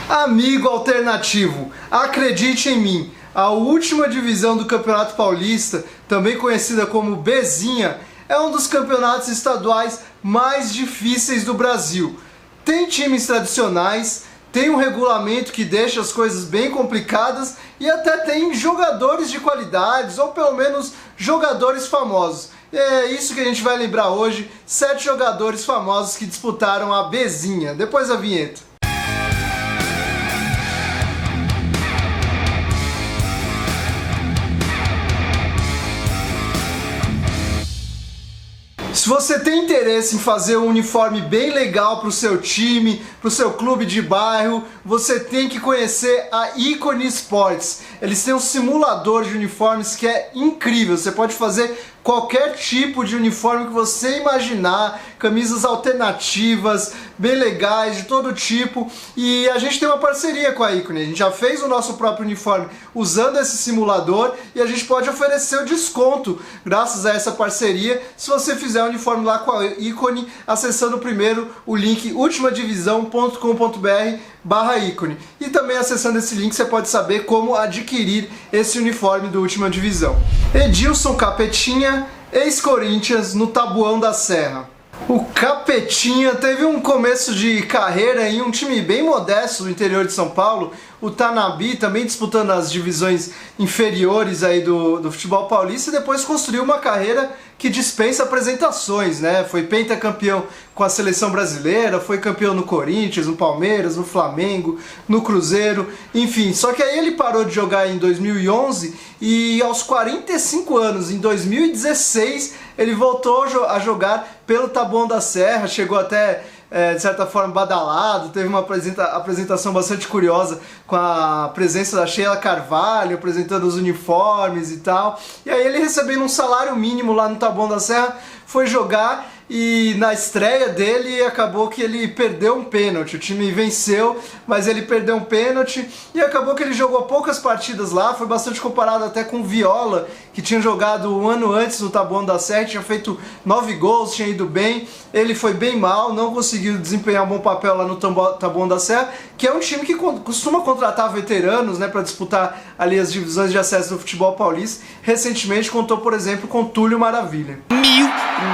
Amigo alternativo, acredite em mim, a última divisão do Campeonato Paulista, também conhecida como Bezinha, é um dos campeonatos estaduais mais difíceis do Brasil. Tem times tradicionais, tem um regulamento que deixa as coisas bem complicadas e até tem jogadores de qualidades, ou pelo menos jogadores famosos. E é isso que a gente vai lembrar hoje, 7 jogadores famosos que disputaram a Bezinha. Depois da vinheta. Se você tem interesse em fazer um uniforme bem legal para o seu time, para o seu clube de bairro, você tem que conhecer a Icone Sports. Eles têm um simulador de uniformes que é incrível. Você pode fazer qualquer tipo de uniforme que você imaginar, camisas alternativas, bem legais, de todo tipo. E a gente tem uma parceria com a Icone. A gente já fez o nosso próprio uniforme usando esse simulador e a gente pode oferecer o desconto graças a essa parceria se você fizer o uniforme lá com a Icone, acessando primeiro o link ultimadivisão.com.br/Icone. E também acessando esse link você pode saber como adquirir esse uniforme do Última Divisão. Edilson Capetinha, ex-Corinthians, no Taboão da Serra. O Capetinha teve um começo de carreira em um time bem modesto do interior de São Paulo, o Tanabi, também disputando as divisões inferiores aí do futebol paulista, e depois construiu uma carreira que dispensa apresentações, né? Foi pentacampeão com a seleção brasileira, foi campeão no Corinthians, no Palmeiras, no Flamengo, no Cruzeiro, enfim. Só que aí ele parou de jogar em 2011 e aos 45 anos, em 2016, ele voltou a jogar pelo Taboão da Serra, chegou até de certa forma badalado, teve uma apresentação bastante curiosa com a presença da Sheila Carvalho apresentando os uniformes e tal, e aí ele recebendo um salário mínimo lá no Taboão da Serra, foi jogar e na estreia dele acabou que ele perdeu um pênalti. O time venceu, mas ele perdeu um pênalti e acabou que ele jogou poucas partidas lá, foi bastante comparado até com o Viola, que tinha jogado um ano antes no Taboão da Serra, tinha feito 9 gols, tinha ido bem. Ele foi bem mal, não conseguiu desempenhar um bom papel lá no Taboão da Serra, que é um time que costuma contratar veteranos, né, para disputar ali as divisões de acesso do futebol paulista. Recentemente contou, por exemplo, com Túlio Maravilha.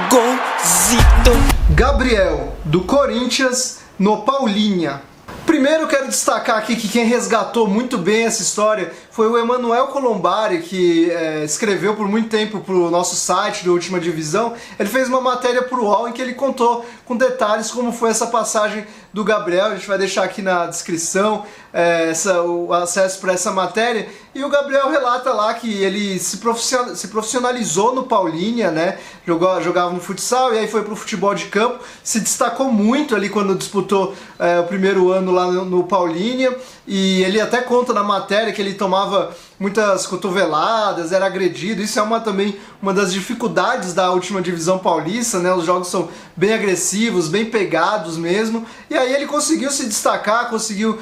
Golzito. Gabriel, do Corinthians, no Paulinha. Primeiro quero destacar aqui que quem resgatou muito bem essa história foi o Emanuel Colombari, que escreveu por muito tempo para o nosso site do Última Divisão. Ele fez uma matéria para o UOL em que ele contou com detalhes como foi essa passagem do Gabriel. A gente vai deixar aqui na descrição o acesso para essa matéria. E o Gabriel relata lá que ele se profissionalizou no Paulinha, né? Jogava no futsal e aí foi para o futebol de campo. Se destacou muito ali quando disputou o primeiro ano lá no Paulinha. E ele até conta na matéria que ele tomava muitas cotoveladas, era agredido. Isso é também uma das dificuldades da Última Divisão Paulista, né? Os jogos são bem agressivos, bem pegados mesmo. E aí ele conseguiu se destacar, conseguiu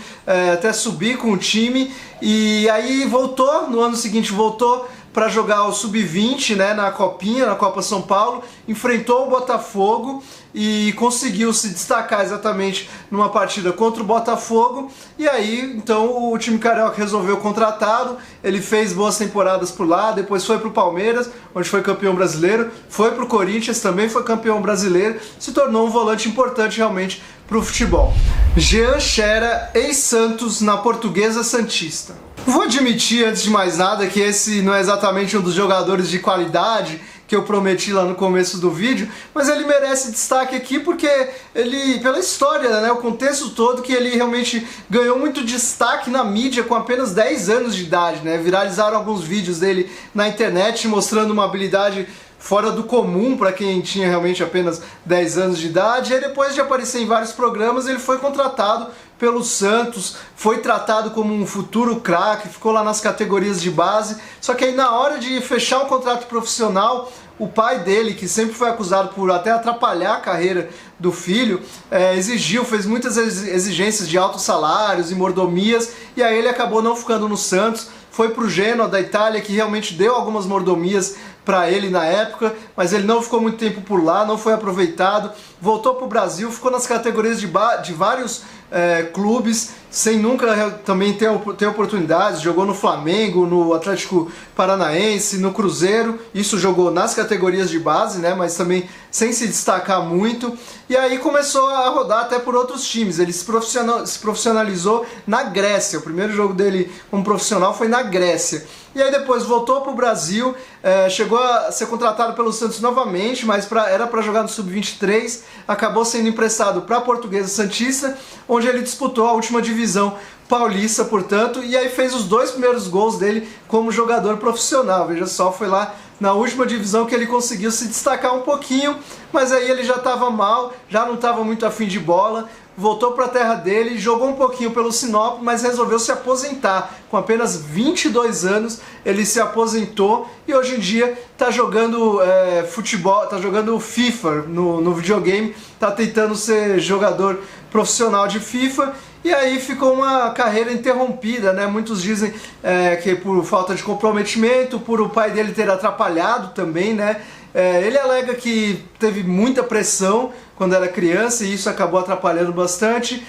até subir com o time. E aí voltou, no ano seguinte voltou para jogar o Sub-20, né, na Copinha, na Copa São Paulo, enfrentou o Botafogo e conseguiu se destacar exatamente numa partida contra o Botafogo. E aí, então, o time carioca resolveu contratá-lo. Ele fez boas temporadas por lá, depois foi para o Palmeiras, onde foi campeão brasileiro, foi para o Corinthians, também foi campeão brasileiro, se tornou um volante importante realmente para o futebol. Jean Xera, ex-Santos, na Portuguesa Santista. Vou admitir, antes de mais nada, que esse não é exatamente um dos jogadores de qualidade que eu prometi lá no começo do vídeo, mas ele merece destaque aqui porque ele, pela história, né, o contexto todo, que ele realmente ganhou muito destaque na mídia com apenas 10 anos de idade, né? Viralizaram alguns vídeos dele na internet mostrando uma habilidade fora do comum para quem tinha realmente apenas 10 anos de idade. E aí, depois de aparecer em vários programas, ele foi contratado pelo Santos, foi tratado como um futuro craque, ficou lá nas categorias de base. Só que aí, na hora de fechar um contrato profissional, o pai dele, que sempre foi acusado por até atrapalhar a carreira do filho, fez muitas exigências de altos salários e mordomias, e aí ele acabou não ficando no Santos, foi para o Genoa da Itália, que realmente deu algumas mordomias para ele na época, mas ele não ficou muito tempo por lá, não foi aproveitado, voltou para o Brasil, ficou nas categorias de vários clubes, sem nunca também ter oportunidades, jogou no Flamengo, no Atlético Paranaense, no Cruzeiro, isso jogou nas categorias de base, né, mas também sem se destacar muito, e aí começou a rodar até por outros times. Ele se profissionalizou na Grécia, o primeiro jogo dele como profissional foi na Grécia. E aí depois voltou para o Brasil, chegou a ser contratado pelo Santos novamente, mas era para jogar no Sub-23, acabou sendo emprestado para a Portuguesa Santista, onde ele disputou a última divisão paulista, portanto, e aí fez os 2 primeiros gols dele como jogador profissional. Veja só, foi lá na última divisão que ele conseguiu se destacar um pouquinho, mas aí ele já estava mal, já não estava muito afim de bola, voltou para a terra dele, jogou um pouquinho pelo Sinop, mas resolveu se aposentar. Com apenas 22 anos, ele se aposentou e hoje em dia está jogando futebol, está jogando FIFA no videogame, está tentando ser jogador profissional de FIFA. E aí ficou uma carreira interrompida, né? Muitos dizem que por falta de comprometimento, por o pai dele ter atrapalhado também, né? Ele alega que teve muita pressão quando era criança e isso acabou atrapalhando bastante.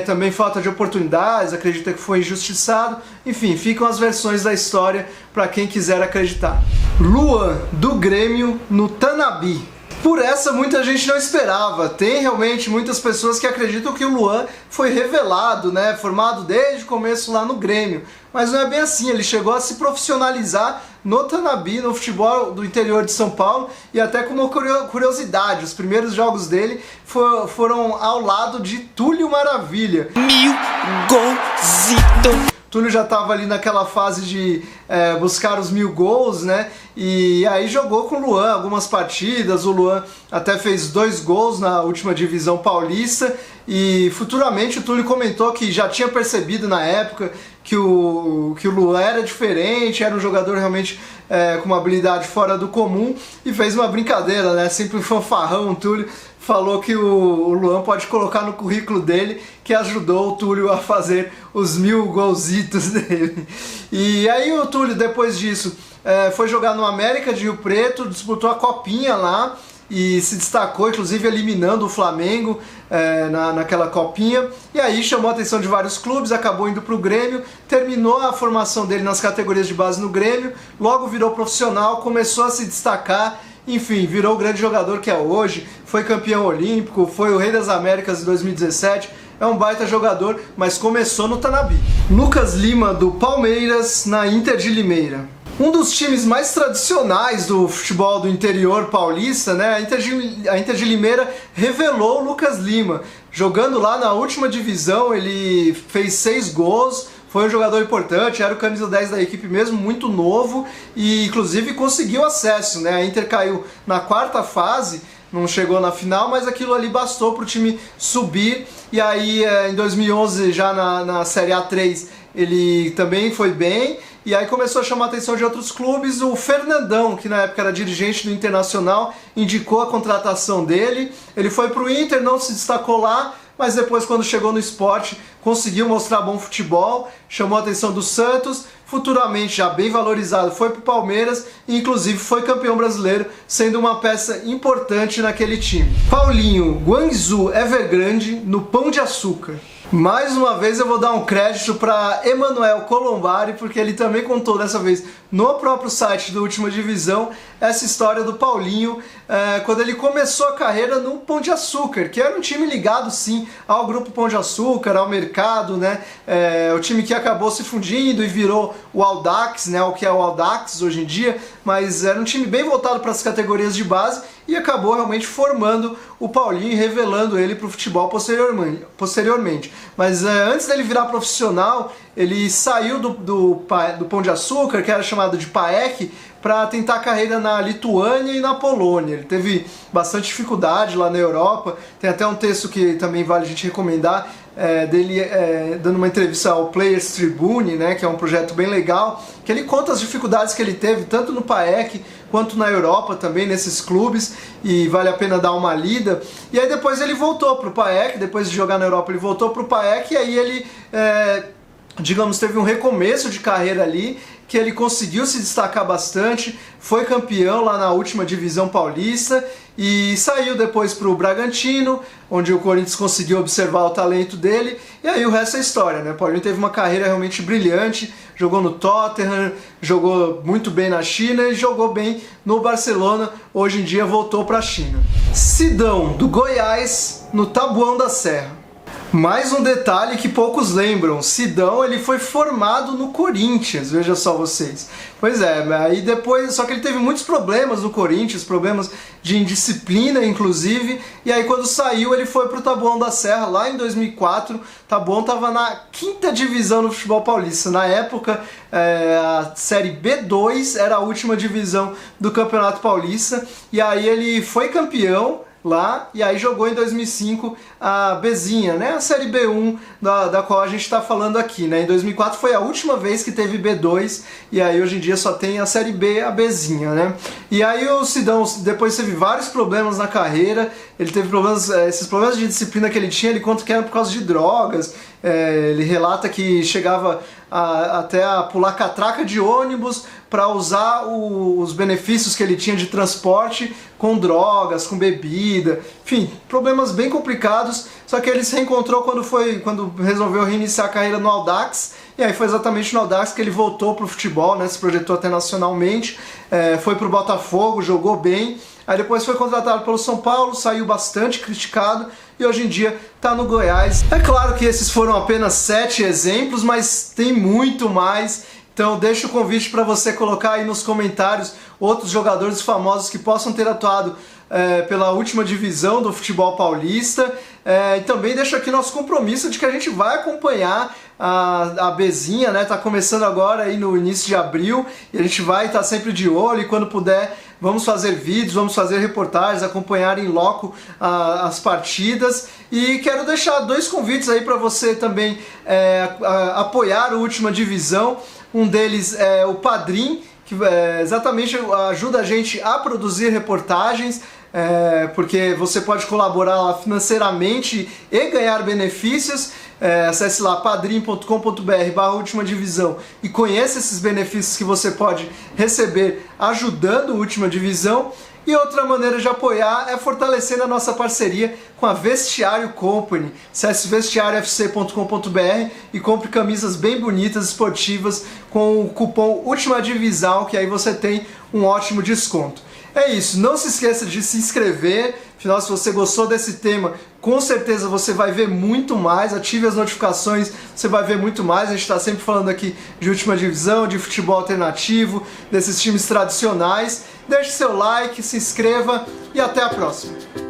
Também falta de oportunidades, acredita que foi injustiçado. Enfim, ficam as versões da história para quem quiser acreditar. Luan, do Grêmio, no Tanabe. Por essa muita gente não esperava. Tem realmente muitas pessoas que acreditam que o Luan foi revelado, né, formado desde o começo lá no Grêmio. Mas não é bem assim, ele chegou a se profissionalizar no Tanabe, no futebol do interior de São Paulo, e até com uma curiosidade, os primeiros jogos dele foram ao lado de Túlio Maravilha. 1000 golzitos! Túlio já estava ali naquela fase de buscar os 1000 gols, né? E aí jogou com o Luan algumas partidas. O Luan até fez 2 gols na última divisão paulista. E futuramente o Túlio comentou que já tinha percebido na época que o Luan era diferente, era um jogador realmente com uma habilidade fora do comum, e fez uma brincadeira, né? Sempre um fanfarrão, o Túlio falou que o Luan pode colocar no currículo dele que ajudou o Túlio a fazer os 1000 golzitos dele. E aí o Túlio, depois disso, foi jogar no América de Rio Preto, disputou a Copinha lá e se destacou, inclusive eliminando o Flamengo naquela Copinha. E aí chamou a atenção de vários clubes, acabou indo para o Grêmio, terminou a formação dele nas categorias de base no Grêmio, logo virou profissional, começou a se destacar. Enfim, virou o grande jogador que é hoje, foi campeão olímpico, foi o Rei das Américas em 2017, é um baita jogador, mas começou no Tanabe. Lucas Lima, do Palmeiras, na Inter de Limeira. Um dos times mais tradicionais do futebol do interior paulista, né? A Inter de Limeira revelou o Lucas Lima. Jogando lá na última divisão, ele fez 6 gols, foi um jogador importante, era o camisa 10 da equipe mesmo, muito novo, e inclusive conseguiu acesso, né? A Inter caiu na 4ª fase, não chegou na final, mas aquilo ali bastou para o time subir. E aí em 2011, já na Série A3, ele também foi bem, e aí começou a chamar a atenção de outros clubes. O Fernandão, que na época era dirigente do Internacional, indicou a contratação dele. Ele foi para o Inter, não se destacou lá, mas depois, quando chegou no Sport, conseguiu mostrar bom futebol, chamou a atenção do Santos, futuramente já bem valorizado, foi para o Palmeiras e inclusive foi campeão brasileiro, sendo uma peça importante naquele time. Paulinho, Guangzhou Evergrande, no Pão de Açúcar. Mais uma vez eu vou dar um crédito para Emanuel Colombari, porque ele também contou dessa vez no próprio site do Última Divisão essa história do Paulinho, quando ele começou a carreira no Pão de Açúcar, que era um time ligado sim ao grupo Pão de Açúcar, ao mercado, né? O time que acabou se fundindo e virou o Audax, né? O que é o Audax hoje em dia, mas era um time bem voltado para as categorias de base e acabou realmente formando o Paulinho e revelando ele para o futebol posteriormente. Mas antes dele virar profissional, ele saiu do Pão de Açúcar, que era chamado de PAEK, para tentar carreira na Lituânia e na Polônia. Ele teve bastante dificuldade lá na Europa. Tem até um texto que também vale a gente recomendar, dele dando uma entrevista ao Players Tribune, né, que é um projeto bem legal, que ele conta as dificuldades que ele teve, tanto no PAEK quanto na Europa também, nesses clubes, e vale a pena dar uma lida. E aí depois ele voltou para o PAEK, depois de jogar na Europa ele voltou para o PAEK, e aí ele digamos, teve um recomeço de carreira ali, que ele conseguiu se destacar bastante, foi campeão lá na última divisão paulista e saiu depois para o Bragantino, onde o Corinthians conseguiu observar o talento dele, e aí o resto é história, né? Paulinho teve uma carreira realmente brilhante, jogou no Tottenham, jogou muito bem na China e jogou bem no Barcelona, hoje em dia voltou para a China. Sidão, do Goiás, no Taboão da Serra. Mais um detalhe que poucos lembram, Sidão ele foi formado no Corinthians, veja só vocês. Pois é, aí depois, só que ele teve muitos problemas no Corinthians, problemas de indisciplina inclusive, e aí quando saiu ele foi pro Taboão da Serra lá em 2004, Taboão estava na 5ª divisão no futebol paulista, na época a Série B2 era a última divisão do Campeonato Paulista, e aí ele foi campeão lá, e aí jogou em 2005 a Bzinha, né? A Série B1 da qual a gente está falando aqui, né? Em 2004 foi a última vez que teve B2, e aí hoje em dia só tem a Série B, a Bzinha, né? E aí o Sidão depois teve vários problemas na carreira, ele teve problemas, esses problemas de disciplina que ele tinha, ele conta que era por causa de drogas, ele relata que chegava até a pular catraca de ônibus para usar os benefícios que ele tinha de transporte com drogas, com bebida, enfim, problemas bem complicados, só que ele se reencontrou quando resolveu reiniciar a carreira no Audax, e aí foi exatamente no Audax que ele voltou para o futebol, né, se projetou até nacionalmente, foi para o Botafogo, jogou bem, aí depois foi contratado pelo São Paulo, saiu bastante criticado e hoje em dia está no Goiás. É claro que esses foram apenas 7 exemplos, mas tem muito mais. Então deixa o convite para você colocar aí nos comentários outros jogadores famosos que possam ter atuado pela última divisão do futebol paulista. E também deixo aqui nosso compromisso de que a gente vai acompanhar a Bzinha, né? Tá começando agora aí no início de abril e a gente vai estar sempre de olho, e quando puder vamos fazer vídeos, vamos fazer reportagens, acompanhar em loco as partidas. E quero deixar 2 convites aí para você também apoiar a última divisão. Um deles é o Padrim, que exatamente ajuda a gente a produzir reportagens, porque você pode colaborar lá financeiramente e ganhar benefícios. Acesse lá padrim.com.br/última divisão e conheça esses benefícios que você pode receber ajudando a última divisão. E outra maneira de apoiar é fortalecendo a nossa parceria com a Vestiário Company. Acesse vestiariofc.com.br e compre camisas bem bonitas, esportivas, com o cupom Última Divisão, que aí você tem um ótimo desconto. É isso, não se esqueça de se inscrever, afinal se você gostou desse tema, com certeza você vai ver muito mais, ative as notificações, você vai ver muito mais, a gente está sempre falando aqui de última divisão, de futebol alternativo, desses times tradicionais. Deixe seu like, se inscreva e até a próxima!